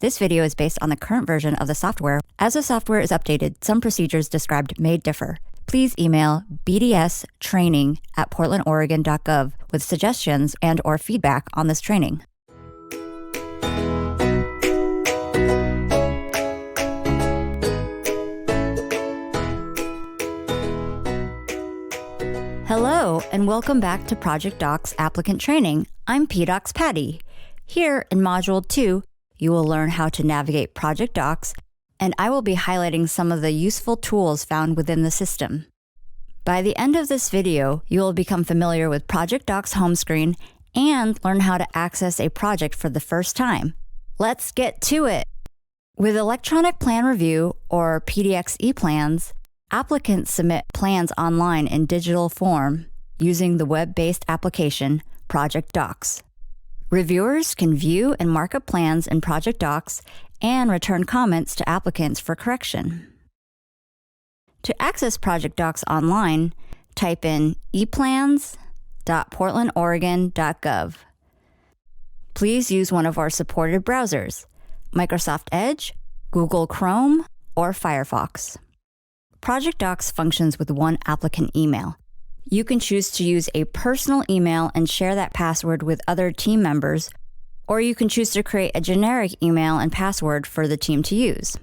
This video is based on the current version of the software. As the software is updated, some procedures described may differ. Please email bdstraining@portland.gov with suggestions and/or feedback on this training. Hello, and welcome back to ProjectDox Applicant Training. I'm PDocs Patty. Here in Module 2, you will learn how to navigate ProjectDox, and I will be highlighting some of the useful tools found within the system. By the end of this video, you will become familiar with ProjectDox home screen and learn how to access a project for the first time. Let's get to it! With Electronic Plan Review, or PDX e-plans, applicants submit plans online in digital form using the web-based application ProjectDox. Reviewers can view and mark up plans in ProjectDox and return comments to applicants for correction. To access ProjectDox online, type in eplans.portland.gov. Please use one of our supported browsers, Microsoft Edge, Google Chrome, or Firefox. ProjectDox functions with one applicant email. You can choose to use a personal email and share that password with other team members, or you can choose to create a generic email and password for the team to use.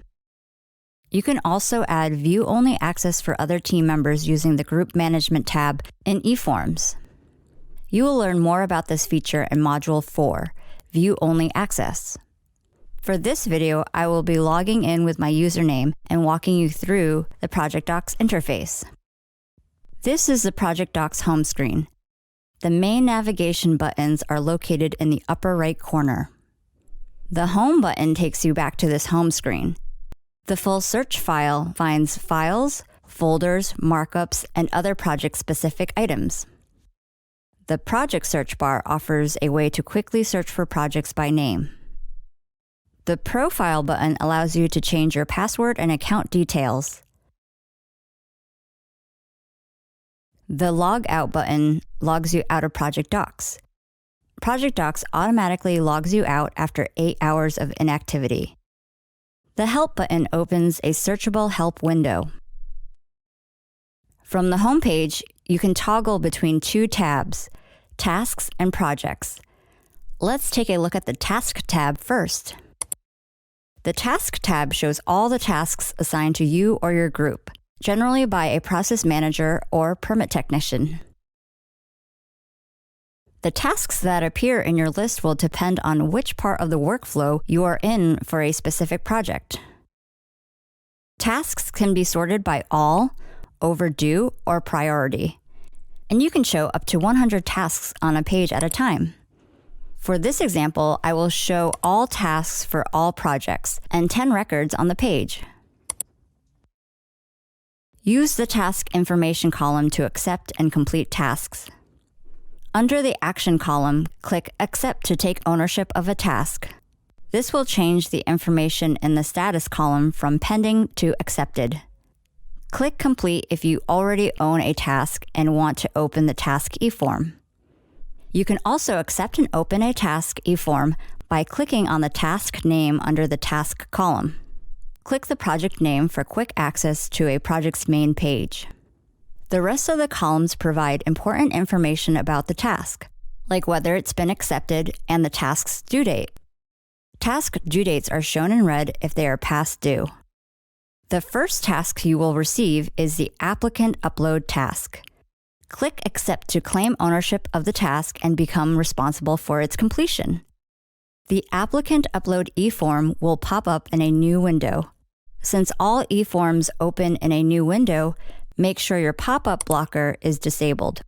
You can also add view-only access for other team members using the Group Management tab in eForms. You will learn more about this feature in Module 4, View-Only Access. For this video, I will be logging in with my username and walking you through the ProjectDox interface. This is the ProjectDox home screen. The main navigation buttons are located in the upper right corner. The Home button takes you back to this home screen. The full search file finds files, folders, markups, and other project-specific items. The Project search bar offers a way to quickly search for projects by name. The Profile button allows you to change your password and account details. The Log Out button logs you out of ProjectDox. ProjectDox automatically logs you out after 8 hours of inactivity. The Help button opens a searchable help window. From the home page, you can toggle between two tabs, Tasks and Projects. Let's take a look at the Task tab first. The Task tab shows all the tasks assigned to you or your group, generally by a process manager or permit technician. The tasks that appear in your list will depend on which part of the workflow you are in for a specific project. Tasks can be sorted by all, overdue, or priority, and you can show up to 100 tasks on a page at a time. For this example, I will show all tasks for all projects and 10 records on the page. Use the Task Information column to accept and complete tasks. Under the Action column, click Accept to take ownership of a task. This will change the information in the Status column from pending to accepted. Click Complete if you already own a task and want to open the task eForm. You can also accept and open a task eForm by clicking on the task name under the Task column. Click the project name for quick access to a project's main page. The rest of the columns provide important information about the task, like whether it's been accepted and the task's due date. Task due dates are shown in red if they are past due. The first task you will receive is the Applicant Upload task. Click Accept to claim ownership of the task and become responsible for its completion. The Applicant Upload eForm will pop up in a new window. Since all eForms open in a new window, make sure your pop-up blocker is disabled.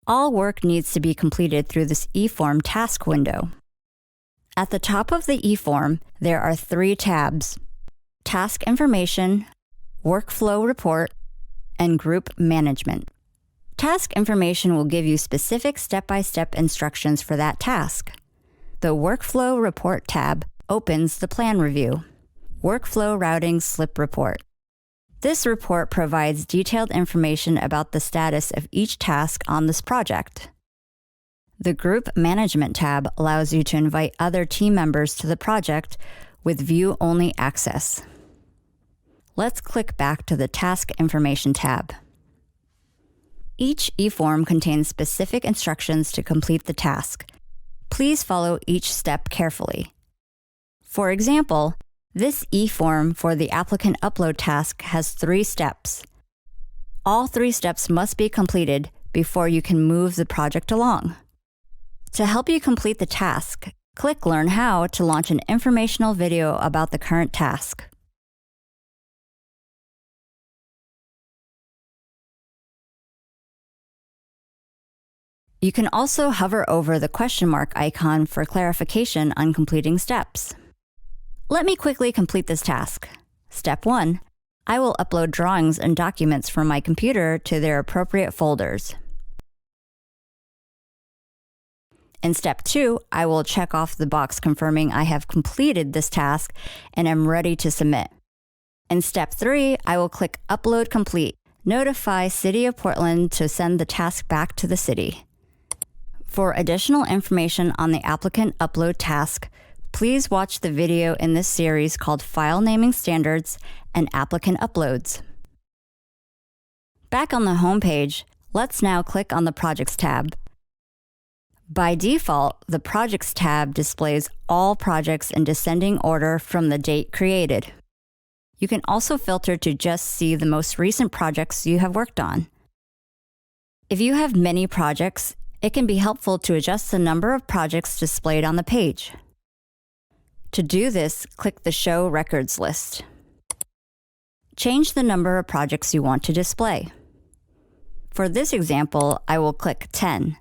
All work needs to be completed through this eForm task window. At the top of the eForm, there are 3 tabs: Task Information, Workflow Report, and Group Management. Task Information will give you specific step-by-step instructions for that task. The Workflow Report tab opens the plan review. Workflow Routing Slip Report. This report provides detailed information about the status of each task on this project. The Group Management tab allows you to invite other team members to the project with view-only access. Let's click back to the Task Information tab. Each e-form contains specific instructions to complete the task. Please follow each step carefully. For example, this e-form for the applicant upload task has 3 steps. All 3 steps must be completed before you can move the project along. To help you complete the task, click Learn How to launch an informational video about the current task. You can also hover over the question mark icon for clarification on completing steps. Let me quickly complete this task. Step 1. I will upload drawings and documents from my computer to their appropriate folders. In Step 2, I will check off the box confirming I have completed this task and am ready to submit. In Step 3, I will click Upload Complete. Notify City of Portland to send the task back to the city. For additional information on the applicant upload task, please watch the video in this series called File Naming Standards and Applicant Uploads. Back on the home page, let's now click on the Projects tab. By default, the Projects tab displays all projects in descending order from the date created. You can also filter to just see the most recent projects you have worked on. If you have many projects, it can be helpful to adjust the number of projects displayed on the page. To do this, click the Show Records list. Change the number of projects you want to display. For this example, I will click 10,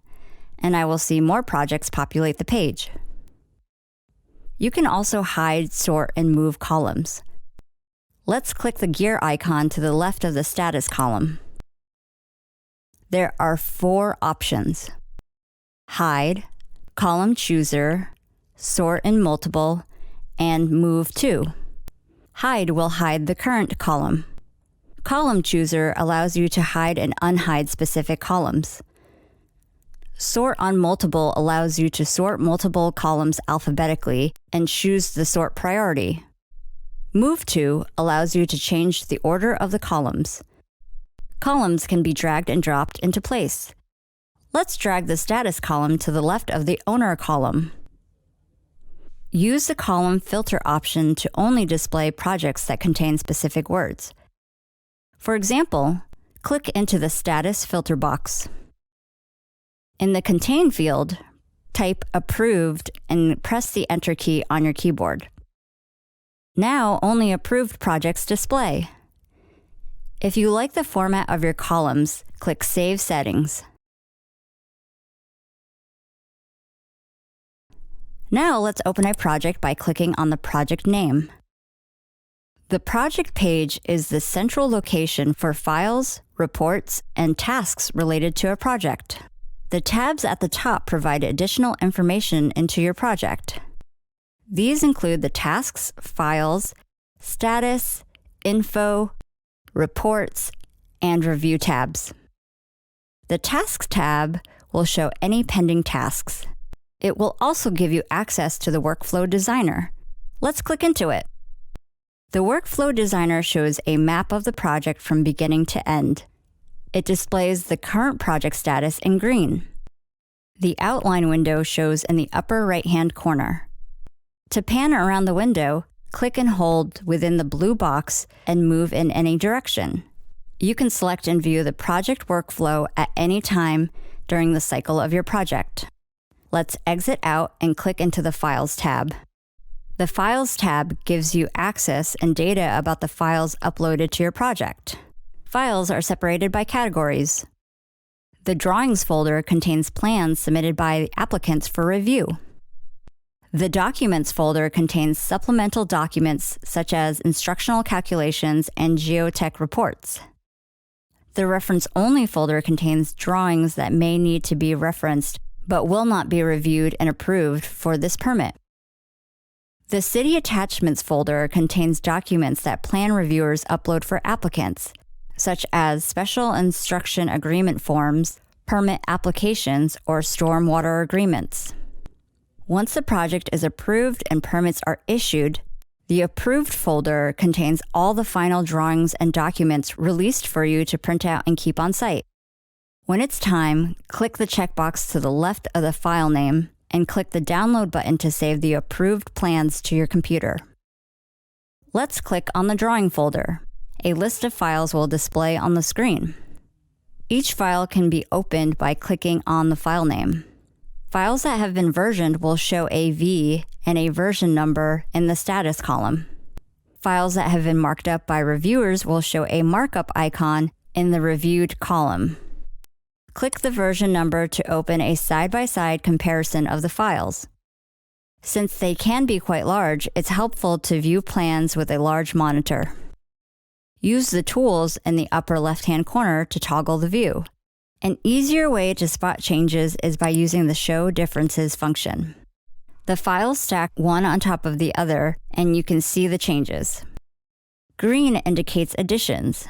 and I will see more projects populate the page. You can also hide, sort, and move columns. Let's click the gear icon to the left of the status column. There are 4 options: Hide, Column Chooser, Sort in Multiple, and Move To. Hide will hide the current column. Column Chooser allows you to hide and unhide specific columns. Sort on Multiple allows you to sort multiple columns alphabetically and choose the sort priority. Move To allows you to change the order of the columns. Columns can be dragged and dropped into place. Let's drag the status column to the left of the owner column. Use the column filter option to only display projects that contain specific words. For example, click into the status filter box. In the Contain field, type Approved and press the Enter key on your keyboard. Now only approved projects display. If you like the format of your columns, click Save Settings. Now let's open a project by clicking on the project name. The project page is the central location for files, reports, and tasks related to a project. The tabs at the top provide additional information into your project. These include the tasks, files, status, info, reports, and review tabs. The Tasks tab will show any pending tasks. It will also give you access to the Workflow Designer. Let's click into it. The Workflow Designer shows a map of the project from beginning to end. It displays the current project status in green. The outline window shows in the upper right-hand corner. To pan around the window, click and hold within the blue box and move in any direction. You can select and view the project workflow at any time during the cycle of your project. Let's exit out and click into the Files tab. The Files tab gives you access and data about the files uploaded to your project. Files are separated by categories. The Drawings folder contains plans submitted by applicants for review. The Documents folder contains supplemental documents such as instructional calculations and geotech reports. The Reference Only folder contains drawings that may need to be referenced but will not be reviewed and approved for this permit. The City Attachments folder contains documents that plan reviewers upload for applicants, such as Special Instruction Agreement forms, permit applications, or stormwater agreements. Once the project is approved and permits are issued, The Approved folder contains all the final drawings and documents released for you to print out and keep on site. When it's time, click the checkbox to the left of the file name and click the Download button to save the approved plans to your computer. Let's click on the Drawing folder. A list of files will display on the screen. Each file can be opened by clicking on the file name. Files that have been versioned will show a V and a version number in the status column. Files that have been marked up by reviewers will show a markup icon in the reviewed column. Click the version number to open a side-by-side comparison of the files. Since they can be quite large, it's helpful to view plans with a large monitor. Use the tools in the upper left-hand corner to toggle the view. An easier way to spot changes is by using the Show Differences function. The files stack one on top of the other, and you can see the changes. Green indicates additions,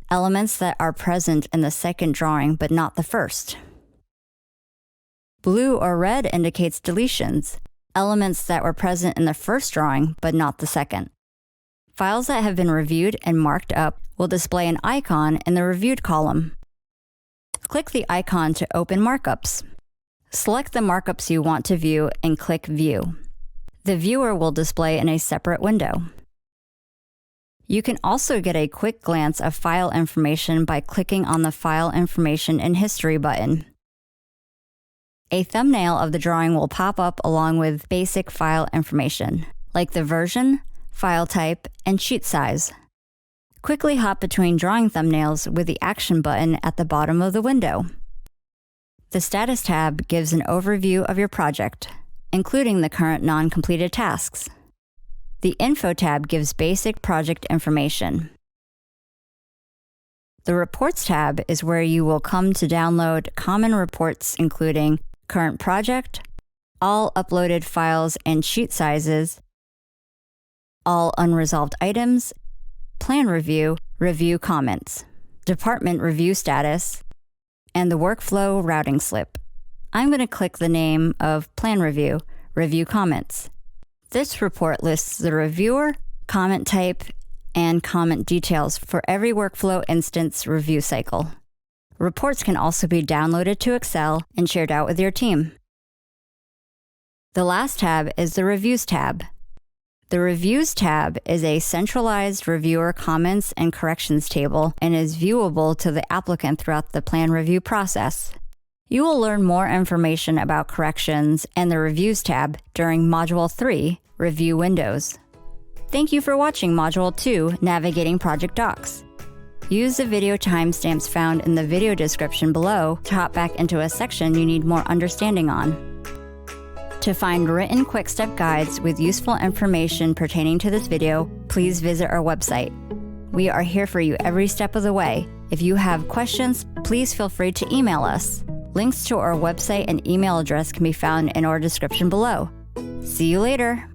elements that are present in the second drawing but not the first. Blue or red indicates deletions, elements that were present in the first drawing but not the second. Files that have been reviewed and marked up will display an icon in the Reviewed column. Click the icon to open Markups. Select the markups you want to view and click View. The viewer will display in a separate window. You can also get a quick glance of file information by clicking on the File Information and History button. A thumbnail of the drawing will pop up along with basic file information, like the version, file type, and sheet size. Quickly hop between drawing thumbnails with the Action button at the bottom of the window. The Status tab gives an overview of your project, including the current non-completed tasks. The Info tab gives basic project information. The Reports tab is where you will come to download common reports including current project, all uploaded files and sheet sizes, all unresolved items, plan review, review comments, department review status, and the workflow routing slip. I'm going to click the name of Plan Review, Review Comments. This report lists the reviewer, comment type, and comment details for every workflow instance review cycle. Reports can also be downloaded to Excel and shared out with your team. The last tab is the Reviews tab. The Reviews tab is a centralized reviewer comments and corrections table and is viewable to the applicant throughout the plan review process. You will learn more information about corrections and the Reviews tab during Module 3, Review Windows. Thank you for watching Module 2, Navigating ProjectDox. Use the video timestamps found in the video description below to hop back into a section you need more understanding on. To find written quick-step guides with useful information pertaining to this video, please visit our website. We are here for you every step of the way. If you have questions, please feel free to email us. Links to our website and email address can be found in our description below. See you later!